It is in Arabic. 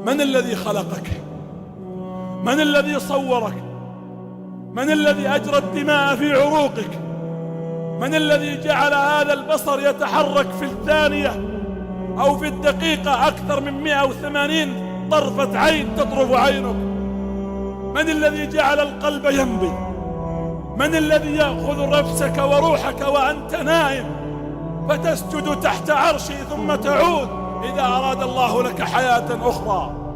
من الذي خلقك؟ من الذي صورك؟ من الذي أجرى الدماء في عروقك؟ من الذي جعل هذا البصر يتحرك في الثانية أو في الدقيقة أكثر من 180 طرفة عين تطرف عينك؟ من الذي جعل القلب ينبض؟ من الذي يأخذ نفسك وروحك وأنت نائم فتسجد تحت عرشه ثم تعود إذا أراد الله لك حياة أخرى؟